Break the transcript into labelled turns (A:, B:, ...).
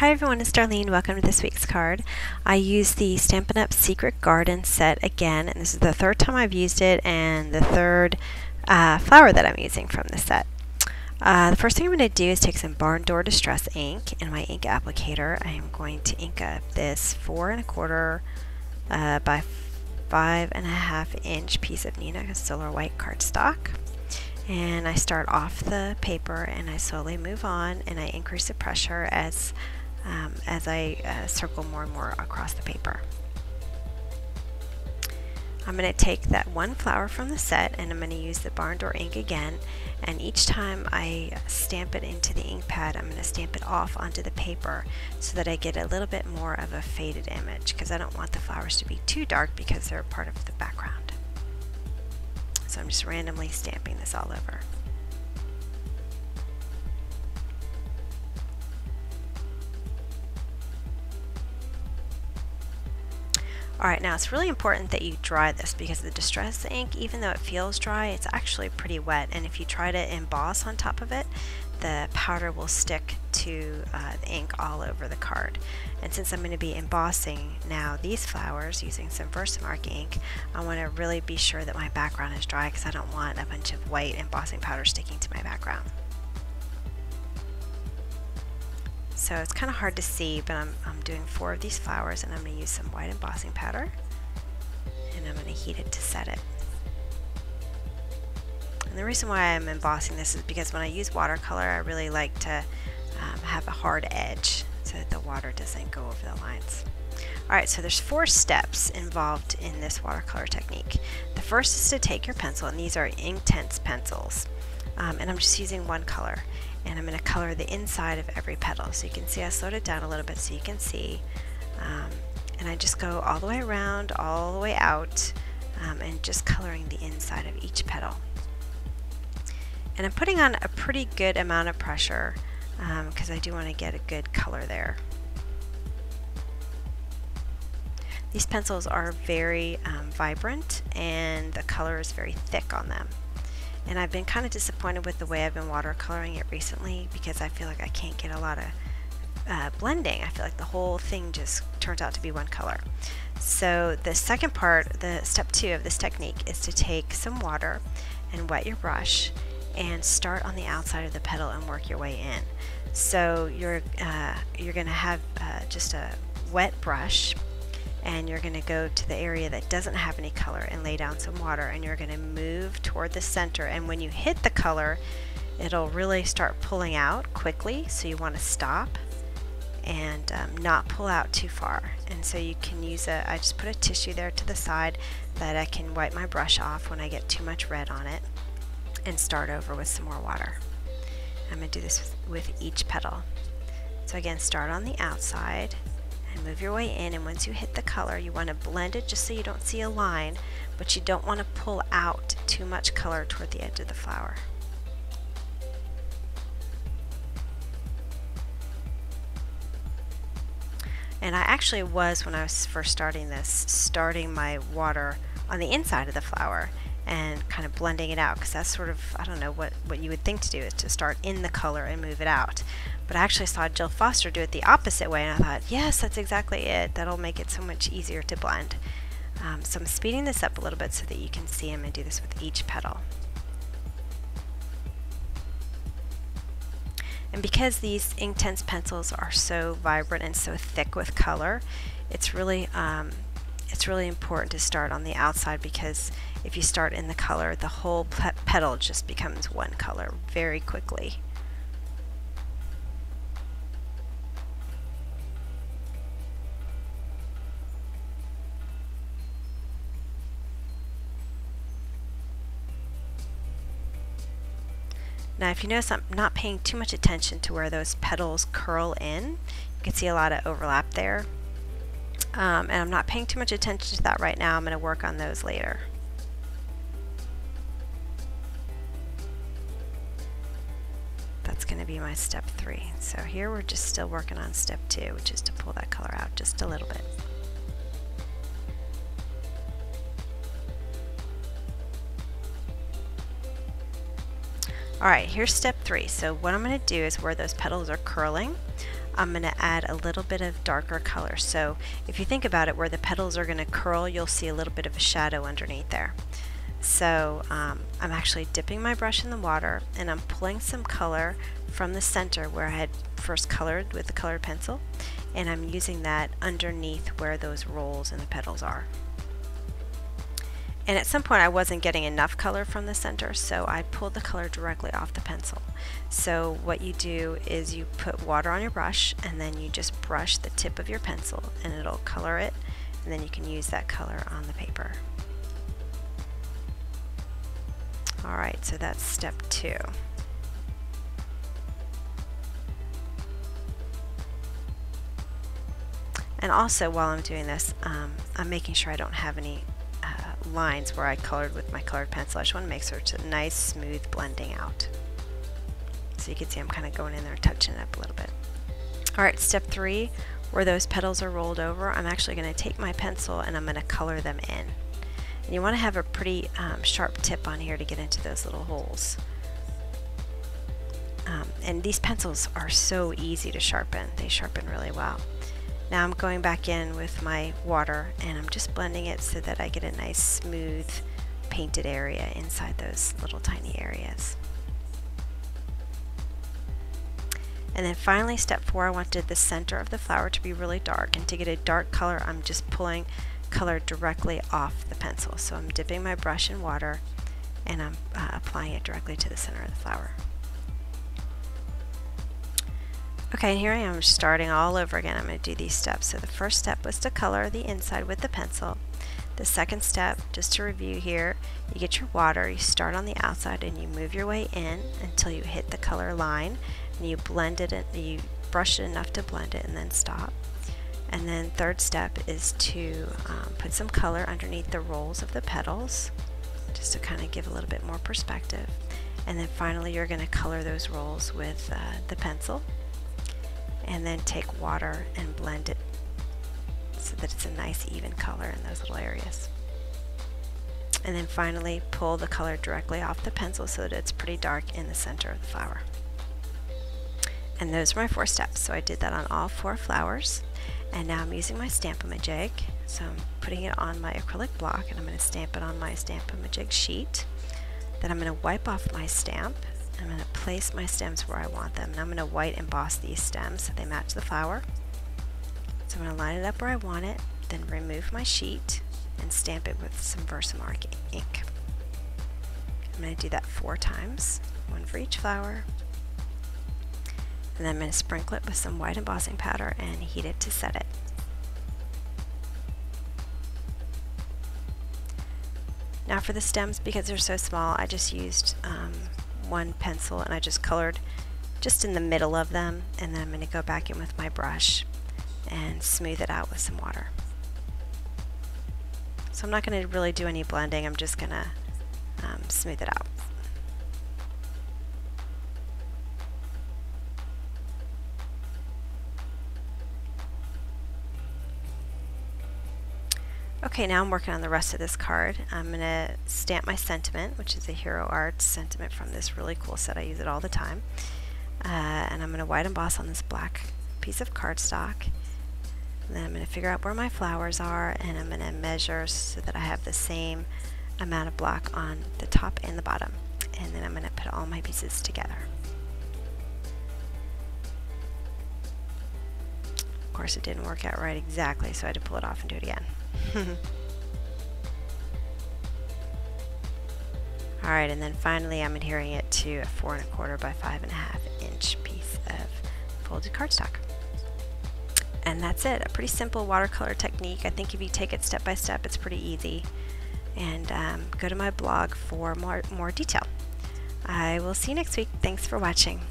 A: Hi everyone, it's Darlene. Welcome to this week's card. I used the Stampin' Up! Secret Garden set again, and this is the third time I've used it and the third flower that I'm using from the set. The first thing I'm going to do is take some Barn Door Distress ink in my ink applicator. I am going to ink up this 4 1/4 by 5.5 inch piece of Neenah Solar White cardstock. And I start off the paper and I slowly move on and I increase the pressure as I circle more and more across the paper. I'm going to take that one flower from the set and I'm going to use the Barn Door ink again, and each time I stamp it into the ink pad I'm going to stamp it off onto the paper so that I get a little bit more of a faded image, because I don't want the flowers to be too dark because they're part of the background. So I'm just randomly stamping this all over. Alright, now it's really important that you dry this, because the distress ink, even though it feels dry, it's actually pretty wet, and if you try to emboss on top of it, the powder will stick to the ink all over the card. And since I'm going to be embossing now these flowers using some Versamark ink, I want to really be sure that my background is dry, because I don't want a bunch of white embossing powder sticking to my background. So it's kind of hard to see, but I'm doing 4 of these flowers and I'm going to use some white embossing powder and I'm going to heat it to set it. And the reason why I'm embossing this is because when I use watercolor I really like to have a hard edge so that the water doesn't go over the lines. Alright, so there's 4 steps involved in this watercolor technique. The first is to take your pencil, and these are Inktense pencils, and I'm just using one color. And I'm going to color the inside of every petal. So you can see I slowed it down a little bit so you can see. And I just go all the way around, all the way out, and just coloring the inside of each petal. And I'm putting on a pretty good amount of pressure because I do want to get a good color there. These pencils are very vibrant and the color is very thick on them. And I've been kind of disappointed with the way I've been watercoloring it recently, because I feel like I can't get a lot of blending. I feel like the whole thing just turns out to be one color. So the second part, the step 2 of this technique, is to take some water and wet your brush and start on the outside of the petal and work your way in. So you're going to have just a wet brush, and you're going to go to the area that doesn't have any color and lay down some water, and you're going to move toward the center, and when you hit the color it'll really start pulling out quickly, so you want to stop and not pull out too far. And so you can use I just put a tissue there to the side that I can wipe my brush off when I get too much red on it, and start over with some more water. I'm going to do this with each petal. So again, start on the outside and move your way in, and once you hit the color you want to blend it just so you don't see a line, but you don't want to pull out too much color toward the edge of the flower. And I actually was, when I was first starting this, starting my water on the inside of the flower and kind of blending it out, because that's sort of, I don't know what you would think to do, is to start in the color and move it out. But I actually saw Jill Foster do it the opposite way, and I thought, yes, that's exactly it. That'll make it so much easier to blend. So I'm speeding this up a little bit so that you can see. I'm going to do this with each petal. And because these Inktense pencils are so vibrant and so thick with color, it's really important to start on the outside, because if you start in the color, the whole petal just becomes one color very quickly. Now if you notice, I'm not paying too much attention to where those petals curl in. You can see a lot of overlap there. And I'm not paying too much attention to that right now. I'm going to work on those later. That's going to be my step 3. So here we're just still working on step 2, which is to pull that color out just a little bit. Alright, here's step 3. So what I'm going to do is where those petals are curling, I'm going to add a little bit of darker color. So if you think about it, where the petals are going to curl, you'll see a little bit of a shadow underneath there. So I'm actually dipping my brush in the water, and I'm pulling some color from the center where I had first colored with the colored pencil, and I'm using that underneath where those rolls and the petals are. And at some point I wasn't getting enough color from the center, so I pulled the color directly off the pencil. So what you do is you put water on your brush, and then you just brush the tip of your pencil and it'll color it, and then you can use that color on the paper. Alright, so that's step 2. And also, while I'm doing this, I'm making sure I don't have any lines where I colored with my colored pencil. I just want to make sure it's a nice smooth blending out. So you can see I'm kind of going in there and touching it up a little bit. Alright, step 3, where those petals are rolled over, I'm actually going to take my pencil and I'm going to color them in. And you want to have a pretty sharp tip on here to get into those little holes. And these pencils are so easy to sharpen. They sharpen really well. Now I'm going back in with my water, and I'm just blending it so that I get a nice smooth painted area inside those little tiny areas. And then finally, step 4, I wanted the center of the flower to be really dark, and to get a dark color I'm just pulling color directly off the pencil. So I'm dipping my brush in water and I'm applying it directly to the center of the flower. Okay, and here I am starting all over again. I'm going to do these steps. So the first step was to color the inside with the pencil. The second step, just to review here, you get your water, you start on the outside and you move your way in until you hit the color line, and you blend it, and you brush it enough to blend it and then stop. And then third step is to put some color underneath the rolls of the petals, just to kind of give a little bit more perspective. And then finally you're going to color those rolls with the pencil, and then take water and blend it so that it's a nice even color in those little areas. And then finally pull the color directly off the pencil so that it's pretty dark in the center of the flower. And those are my 4 steps. So I did that on all 4 flowers. And now I'm using my Stamp-O-Majig. So I'm putting it on my acrylic block, and I'm going to stamp it on my Stamp-O-Majig sheet. Then I'm going to wipe off my stamp. I'm going to place my stems where I want them, and I'm going to white emboss these stems so they match the flower. So I'm going to line it up where I want it, then remove my sheet and stamp it with some Versamark ink. I'm going to do that 4 times, 1 for each flower. And then I'm going to sprinkle it with some white embossing powder and heat it to set it. Now for the stems, because they're so small, I just used 1 pencil and I just colored just in the middle of them, and then I'm going to go back in with my brush and smooth it out with some water. So I'm not going to really do any blending, I'm just going to smooth it out. Okay, now I'm working on the rest of this card. I'm going to stamp my sentiment, which is a Hero Arts sentiment from this really cool set. I use it all the time. And I'm going to white emboss on this black piece of cardstock. And then I'm going to figure out where my flowers are, and I'm going to measure so that I have the same amount of block on the top and the bottom. And then I'm going to put all my pieces together. Of course, it didn't work out right exactly, so I had to pull it off and do it again. Alright, and then finally I'm adhering it to a 4 1/4 by 5 1/2 inch piece of folded cardstock. And that's it. A pretty simple watercolor technique. I think if you take it step by step, it's pretty easy. And go to my blog for more detail. I will see you next week. Thanks for watching.